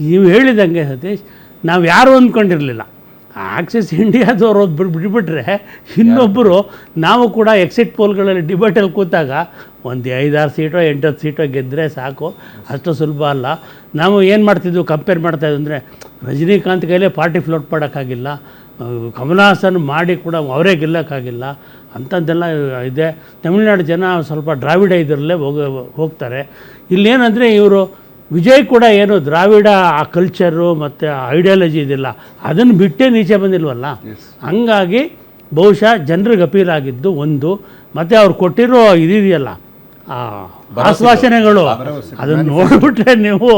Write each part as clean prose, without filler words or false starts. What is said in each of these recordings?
ನೀವು ಹೇಳಿದಂಗೆ ಸತೀಶ್, ನಾವು ಯಾರು ಅಂದ್ಕೊಂಡಿರಲಿಲ್ಲ. ಆಕ್ಸಿಸ್ ಇಂಡಿಯಾದವ್ರು ಬಿಟ್ಬಿಟ್ರೆ ಇನ್ನೊಬ್ಬರು ನಾವು ಕೂಡ ಎಕ್ಸಿಟ್ ಪೋಲ್ಗಳಲ್ಲಿ ಡಿಬೇಟಲ್ಲಿ ಕೂತಾಗ ಒಂದು 5-6 ಸೀಟೋ 8-10 ಸೀಟೋ ಗೆದ್ದರೆ ಸಾಕು, ಅಷ್ಟು ಸುಲಭ ಅಲ್ಲ. ನಾವು ಏನು ಮಾಡ್ತಿದ್ವು, ಕಂಪೇರ್ ಮಾಡ್ತಾಯಿದ್ವು ಅಂದರೆ ರಜನಿಕಾಂತ್ ಕೈಲೇ ಪಾರ್ಟಿ ಫ್ಲೋಟ್ ಮಾಡೋಕ್ಕಾಗಿಲ್ಲ, ಕಮಲ್ ಹಾಸನ್ ಮಾಡಿ ಕೂಡ ಅವರೇ ಗೆಲ್ಲೋಕ್ಕಾಗಿಲ್ಲ ಅಂಥದ್ದೆಲ್ಲ ಇದೆ. ತಮಿಳ್ನಾಡು ಜನ ಸ್ವಲ್ಪ ದ್ರಾವಿಡ ಇದರಲ್ಲೇ ಹೋಗ್ತಾರೆ. ಇಲ್ಲೇನಂದರೆ ಇವರು ವಿಜಯ್ ಕೂಡ ಏನು ದ್ರಾವಿಡ ಆ ಕಲ್ಚರು ಮತ್ತು ಐಡಿಯಾಲಜಿ ಇದಿಲ್ಲ, ಅದನ್ನು ಬಿಟ್ಟೇ ನೀಚೆ ಬಂದಿಲ್ವಲ್ಲ. ಹಂಗಾಗಿ ಬಹುಶಃ ಜನರಿಗೆ ಅಪೀಲ್ ಆಗಿದ್ದು ಒಂದು. ಮತ್ತು ಅವ್ರು ಕೊಟ್ಟಿರೋ ಇದೆಯಲ್ಲ ಆಶ್ವಾಸನೆಗಳು, ಅದನ್ನು ನೋಡಿಬಿಟ್ರೆ ನೀವು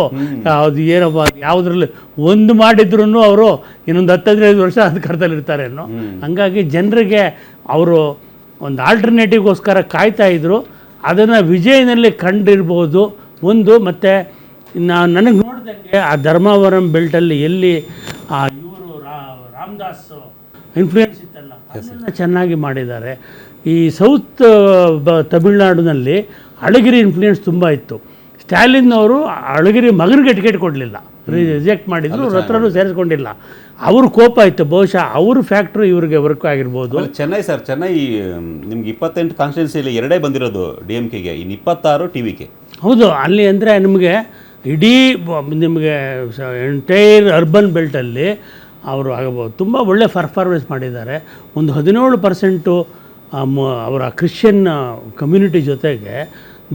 ಅದು ಏನಪ್ಪ ಯಾವುದ್ರಲ್ಲಿ ಒಂದು ಮಾಡಿದ್ರೂ ಅವರು ಇನ್ನೊಂದು 10-15 ವರ್ಷ ಅಧಿಕಾರದಲ್ಲಿರ್ತಾರೆ ಅನ್ನೋ. ಹಂಗಾಗಿ ಜನರಿಗೆ ಅವರು ಒಂದು ಆಲ್ಟರ್ನೇಟಿವ್ಗೋಸ್ಕರ ಕಾಯ್ತಾಯಿದ್ರು. ಅದನ್ನು ವಿಜಯನಲ್ಲಿ ಕಂಡಿರ್ಬೋದು ಒಂದು. ಮತ್ತು ನನಗೆ ನೋಡಿದಂಗೆ ಆ ಧರ್ಮಾವರಂ ಬೆಲ್ಟಲ್ಲಿ ಎಲ್ಲಿ ಇವರು ರಾಮದಾಸ್ ಇನ್ಫ್ಲೂಯೆನ್ಸ್ ಇತ್ತಲ್ಲ, ಅದನ್ನು ಚೆನ್ನಾಗಿ ಮಾಡಿದ್ದಾರೆ. ಈ ಸೌತ್ ತಮಿಳ್ನಾಡಿನಲ್ಲಿ ಅಳಗಿರಿ ಇನ್ಫ್ಲೂಯೆನ್ಸ್ ತುಂಬ ಇತ್ತು. ಸ್ಟ್ಯಾಲಿನ್ ಅವರು ಅಳಗಿರಿ ಮಗನಿಗೆ ಟಿಕೆಟ್ ಕೊಡಲಿಲ್ಲ, ರಿಜೆಕ್ಟ್ ಮಾಡಿದ್ರು, ಅವ್ರ ಹತ್ರನೂ ಸೇರಿಸ್ಕೊಂಡಿಲ್ಲ. ಅವ್ರ ಕೋಪ ಇತ್ತು. ಬಹುಶಃ ಅವ್ರ ಫ್ಯಾಕ್ಟ್ರಿ ಇವ್ರಿಗೆ ವರ್ಕ್ ಆಗಿರ್ಬೋದು. ಚೆನ್ನೈ ಸರ್, ಚೆನ್ನೈ ನಿಮ್ಗೆ 28 ಕಾನ್ಸ್ಟಿಟ್ಯೂನ್ಸಿಯಲ್ಲಿ 2 ಬಂದಿರೋದು DMKಗೆ, ಇನ್ನು 26 TVK. ಹೌದು, ಅಲ್ಲಿ ಅಂದರೆ ನಿಮಗೆ ಇಡೀ ನಿಮಗೆ ಎಂಟೈರ್ ಅರ್ಬನ್ ಬೆಲ್ಟಲ್ಲಿ ಅವರು ತುಂಬ ಒಳ್ಳೆ ಪರ್ಫಾರ್ಮೆನ್ಸ್ ಮಾಡಿದ್ದಾರೆ. ಒಂದು 17% ಅವರ ಕ್ರಿಶ್ಚಿಯನ್ ಕಮ್ಯುನಿಟಿ ಜೊತೆಗೆ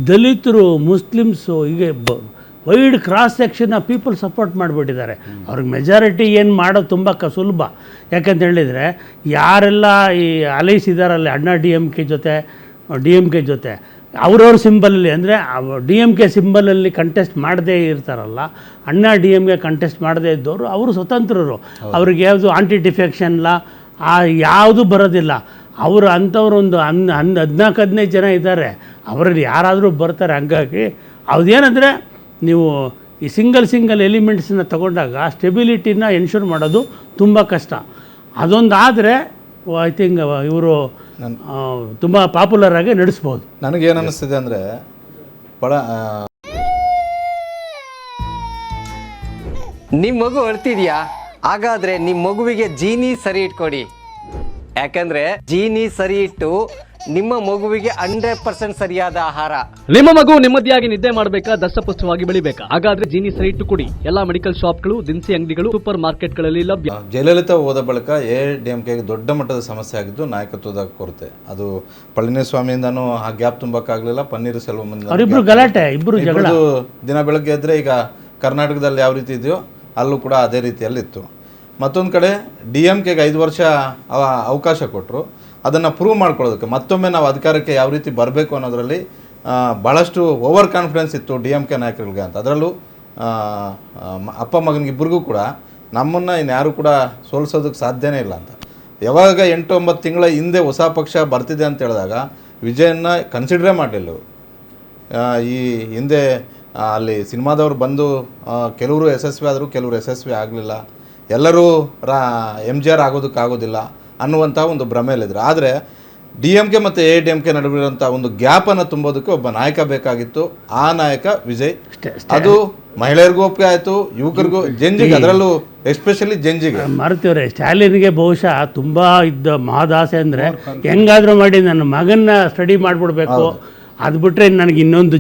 ದಲಿತರು, ಮುಸ್ಲಿಮ್ಸು, ಹೀಗೆ wide cross section of people support ಮಾಡಿಬಿಟ್ಟಿದ್ದಾರೆ. ಅವ್ರಿಗೆ ಮೆಜಾರಿಟಿ ಏನು ಮಾಡೋದು ತುಂಬ ಸುಲಭ. ಯಾಕಂತ ಹೇಳಿದರೆ ಯಾರೆಲ್ಲ ಈ ಅಲೈಸಿದಾರಲ್ಲ ಅಣ್ಣಾ ಡಿ ಎಮ್ ಕೆ ಜೊತೆ ಅವ್ರವ್ರ ಸಿಂಬಲಲ್ಲಿ, ಅಂದರೆ DMK ಸಿಂಬಲಲ್ಲಿ ಕಂಟೆಸ್ಟ್ ಮಾಡದೇ ಇರ್ತಾರಲ್ಲ, ಅಣ್ಣಾ DMK ಕಂಟೆಸ್ಟ್ ಮಾಡದೇ ಇದ್ದವರು ಅವರು ಸ್ವತಂತ್ರರು. ಅವ್ರಿಗೆ ಯಾವುದು ಆಂಟಿ ಡಿಫೆಕ್ಷನ್ ಲಾ ಯಾವುದು ಬರೋದಿಲ್ಲ. ಅವರು ಅಂಥವ್ರು ಒಂದು 14-15 ಜನ ಇದ್ದಾರೆ, ಅವರಲ್ಲಿ ಯಾರಾದರೂ ಬರ್ತಾರೆ. ಹಂಗಾಗಿ ಅದೇನೆಂದರೆ ನೀವು ಈ ಸಿಂಗಲ್ ಎಲಿಮೆಂಟ್ಸನ್ನ ತಗೊಂಡಾಗ ಸ್ಟೆಬಿಲಿಟಿನ ಎನ್ಶೂರ್ ಮಾಡೋದು ತುಂಬ ಕಷ್ಟ. ಅದೊಂದು ಆದರೆ ಐ ಥಿಂಕ್ ಇವರು ತುಂಬ ಪಾಪ್ಯುಲರ್ ಆಗಿ ನಡೆಸ್ಬೋದು. ನನಗೇನು ಅನ್ನಿಸ್ತಿದೆ ಅಂದರೆ ನಿಮ್ಮ ಮಗು ಅಳ್ತಿದ್ಯಾ? ಹಾಗಾದರೆ ನಿಮ್ಮ ಮಗುವಿಗೆ ಜೀನಿ ಸರಿ ಇಟ್ಕೊಡಿ. ಯಾಕಂದರೆ ಜೀನಿ ಸರಿ ಇಟ್ಟು ನಿಮ್ಮ ಮಗುವಿಗೆ 100% ಸರಿಯಾದ ಆಹಾರ. ನಿಮ್ಮ ಮಗು ನೆಮ್ಮದಿಯಾಗಿ ನಿದ್ದೆ ಮಾಡಬೇಕಾ, ದಷ್ಟಪುಷ್ಟವಾಗಿ ಬೆಳಿಬೇಕಾ? ಹಾಗಾದ್ರೆ ಜೀನಿ ಸರಿ ಇಟ್ಟು ಕೊಡಿ. ಎಲ್ಲಾ ಮೆಡಿಕಲ್ ಶಾಪ್ಗಳು, ದಿನಸಿ ಅಂಗಡಿಗಳು, ಸೂಪರ್ ಮಾರ್ಕೆಟ್ಗಳಲ್ಲಿ ಲಭ್ಯ. ಜಯಲಲಿತಾ ಹೋದ ಬಳಿಕ AIADMKಗೆ ದೊಡ್ಡ ಮಟ್ಟದ ಸಮಸ್ಯೆ ಆಗಿದ್ದು ನಾಯಕತ್ವದ ಕೊರತೆ. ಅದು ಪಳನಿಸ್ವಾಮಿಯಿಂದನೂ ಆ ಗ್ಯಾಪ್ ತುಂಬಕ್ಕಾಗಲಿಲ್ಲ, ಪನ್ನೀರ್ ಸೆಲ್ವಂ ಗಲಾಟೆ, ದಿನ ಬೆಳಗ್ಗೆ ಎದ್ರೆ ಈಗ ಕರ್ನಾಟಕದಲ್ಲಿ ಯಾವ ರೀತಿ ಇದೆಯೋ ಅಲ್ಲೂ ಕೂಡ ಅದೇ ರೀತಿಯಲ್ಲಿತ್ತು. ಮತ್ತೊಂದು ಕಡೆ DMKಗೆ 5 ವರ್ಷ ಅವಕಾಶ ಕೊಟ್ಟರು. ಅದನ್ನು ಪ್ರೂವ್ ಮಾಡ್ಕೊಳ್ಳೋದಕ್ಕೆ ಮತ್ತೊಮ್ಮೆ ನಾವು ಅಧಿಕಾರಕ್ಕೆ ಯಾವ ರೀತಿ ಬರಬೇಕು ಅನ್ನೋದರಲ್ಲಿ ಭಾಳಷ್ಟು ಓವರ್ ಕಾನ್ಫಿಡೆನ್ಸ್ ಇತ್ತು DMK ನಾಯಕರಿಗೆ ಅಂತ. ಅದರಲ್ಲೂ ಅಪ್ಪ ಮಗನಿಗಿಬ್ಬರಿಗೂ ಕೂಡ ನಮ್ಮನ್ನು ಇನ್ಯಾರೂ ಕೂಡ ಸೋಲಿಸೋದಕ್ಕೆ ಸಾಧ್ಯನೇ ಇಲ್ಲ ಅಂತ. ಯಾವಾಗ 8-9 ತಿಂಗಳ ಹಿಂದೆ ಹೊಸ ಪಕ್ಷ ಬರ್ತಿದೆ ಅಂತ ಹೇಳಿದಾಗ ವಿಜಯನ್ನ ಕನ್ಸಿಡ್ರೇ ಮಾಡಲಿಲ್ಲ. ಈ ಹಿಂದೆ ಅಲ್ಲಿ ಸಿನಿಮಾದವ್ರು ಬಂದು ಕೆಲವರು ಯಶಸ್ವಿ ಆದರು, ಕೆಲವರು ಯಶಸ್ವಿ ಆಗಲಿಲ್ಲ. ಎಲ್ಲರೂ MGR ಆಗೋದಕ್ಕಾಗೋದಿಲ್ಲ ಅನ್ನುವಂಥ ಒಂದು ಭ್ರಮೆಯಲ್ಲಿದ್ದರು. ಆದರೆ DMK ಮತ್ತು AIADMK ನಡುವಿರುವಂಥ ಒಂದು ಗ್ಯಾಪನ್ನು ತುಂಬೋದಕ್ಕೆ ಒಬ್ಬ ನಾಯಕ ಬೇಕಾಗಿತ್ತು. ಆ ನಾಯಕ ವಿಜಯ್. ಅದು ಮಹಿಳೆಯರಿಗೂ ಒಪ್ಪಿಗೆ ಆಯಿತು, ಯುವಕರಿಗೂ, ಜಂಜಿಗೆ, ಅದರಲ್ಲೂ ಎಸ್ಪೆಷಲಿ ಜಂಜಿಗೆ. ಮಾರುತಿಯವರೇ, ಸ್ಟ್ಯಾಲಿನ್ಗೆ ಬಹುಶಃ ತುಂಬ ಇದ್ದ ಮಹದಾಸೆ ಅಂದರೆ ಹೆಂಗಾದರೂ ಮಾಡಿ ನನ್ನ ಮಗನ್ನ ಸ್ಟಡಿ ಮಾಡಿಬಿಡ್ಬೇಕು, ಅದು ಬಿಟ್ಟರೆ ನನಗೆ ಇನ್ನೊಂದು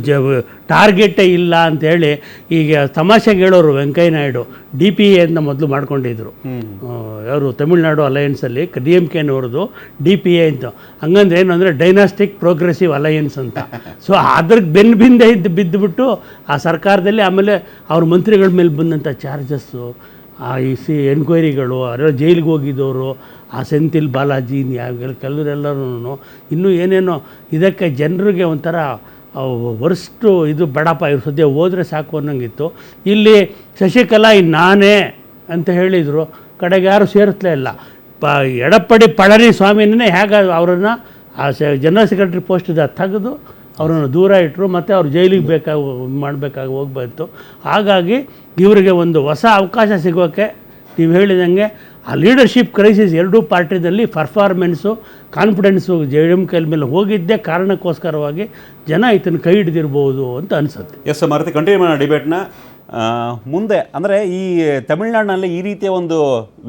ಟಾರ್ಗೆಟೇ ಇಲ್ಲ ಅಂಥೇಳಿ ಈಗ ತಮಾಷೆಗೆ ಹೇಳೋರು. ವೆಂಕಯ್ಯ ನಾಯ್ಡು DPA ಅಂತ ಮೊದಲು ಮಾಡ್ಕೊಂಡಿದ್ರು, ಅವರು ತಮಿಳ್ನಾಡು ಅಲಯನ್ಸಲ್ಲಿ DMKನವ್ರದ್ದು DPA ಅಂತ. ಹಂಗಂದ್ರೆ ಏನು ಅಂದರೆ ಡೈನಾಸ್ಟಿಕ್ ಪ್ರೋಗ್ರೆಸಿವ್ ಅಲಯನ್ಸ್ ಅಂತ. ಸೊ ಅದ್ರಿಗೆ ಬೆನ್ನಿಂದೆ ಬಿದ್ದುಬಿಟ್ಟು ಆ ಸರ್ಕಾರದಲ್ಲಿ ಆಮೇಲೆ ಅವ್ರ ಮಂತ್ರಿಗಳ ಮೇಲೆ ಬಂದಂಥ ಚಾರ್ಜಸ್ಸು, ಎನ್ಕ್ವೈರಿಗಳು, ಅದರ ಜೈಲಿಗೆ ಹೋಗಿದ್ದವರು, ಆ ಸೆಂಥಿಲ್ ಬಾಲಾಜಿ, ಕೆಲವರೆಲ್ಲರೂ ಇನ್ನೂ ಏನೇನೋ ಇದಕ್ಕೆ ಜನರಿಗೆ ಒಂಥರ ವರ್ಸ್ಟು ಇದು ಬೇಡಪ್ಪ, ಇವ್ರು ಸದ್ಯ ಹೋದರೆ ಸಾಕು ಅನ್ನೋಂಗಿತ್ತು. ಇಲ್ಲಿ ಶಶಿಕಲಾ ನಾನೇ ಅಂತ ಹೇಳಿದರು, ಕಡೆಗೆ ಯಾರು ಸೇರಿಸ್ಲೇ ಇಲ್ಲ. ಎಡಪ್ಪಡಿ ಪಳನಿಸ್ವಾಮಿನೇ ಹೇಗೆ ಅವರನ್ನು ಆ ಜನರಲ್ ಸೆಕ್ರೆಟರಿ ಪೋಸ್ಟಿಂದ ತೆಗೆದು ಅವರನ್ನು ದೂರ ಇಟ್ಟರು, ಮತ್ತು ಅವ್ರು ಜೈಲಿಗೆ ಮಾಡಬೇಕಾಗಿ ಹೋಗ್ಬಾರ್ದು. ಹಾಗಾಗಿ ಇವರಿಗೆ ಒಂದು ಹೊಸ ಅವಕಾಶ ಸಿಗೋಕ್ಕೆ ನೀವು ಹೇಳಿದಂಗೆ ಆ ಲೀಡರ್ಶಿಪ್ ಕ್ರೈಸಿಸ್ ಎರಡೂ ಪಾರ್ಟಿದಲ್ಲಿ ಪರ್ಫಾರ್ಮೆನ್ಸು, ಕಾನ್ಫಿಡೆನ್ಸು DMK ಮೇಲೆ ಹೋಗಿದ್ದೇ ಕಾರಣಕ್ಕೋಸ್ಕರವಾಗಿ ಜನ ಇದನ್ನು ಕೈ ಹಿಡಿದಿರ್ಬೋದು ಅಂತ ಅನಿಸುತ್ತೆ. ಎಸ್ ಮಾರುತಿ, ಕಂಟಿನ್ಯೂ ಮಾಡೋಣ ಡಿಬೇಟ್ನ. ಮುಂದೆ ಅಂದರೆ ಈ ತಮಿಳ್ನಾಡಿನಲ್ಲಿ ಈ ರೀತಿಯ ಒಂದು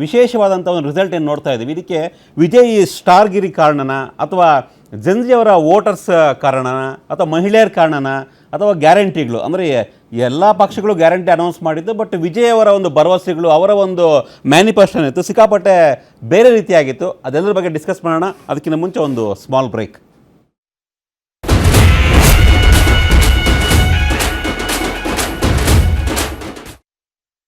ವಿಶೇಷವಾದಂಥ ಒಂದು ರಿಸಲ್ಟ್ ಏನು ನೋಡ್ತಾ ಇದ್ದೀವಿ, ಇದಕ್ಕೆ ವಿಜಯ್ ಸ್ಟಾರ್ಗಿರಿ ಕಾರಣನ ಅಥವಾ ಜನಜಿಯವರ ವೋಟರ್ಸ್ ಕಾರಣನ ಅಥವಾ ಮಹಿಳೆಯರ ಕಾರಣನ ಅಥವಾ ಗ್ಯಾರಂಟಿಗಳು, ಅಂದರೆ ಎಲ್ಲ ಪಕ್ಷಗಳು ಗ್ಯಾರಂಟಿ ಅನೌನ್ಸ್ ಮಾಡಿದ್ದು, ಬಟ್ ವಿಜಯ್ ಅವರ ಒಂದು ಭರವಸೆಗಳು, ಅವರ ಒಂದು ಮ್ಯಾನಿಫೆಸ್ಟೋನ್ ಇತ್ತು, ಸಿಕ್ಕಾಪಟ್ಟೆ ಬೇರೆ ರೀತಿಯಾಗಿತ್ತು. ಅದೆಲ್ಲರ ಬಗ್ಗೆ ಡಿಸ್ಕಸ್ ಮಾಡೋಣ. ಅದಕ್ಕಿಂತ ಮುಂಚೆ ಒಂದು ಸ್ಮಾಲ್ ಬ್ರೇಕ್.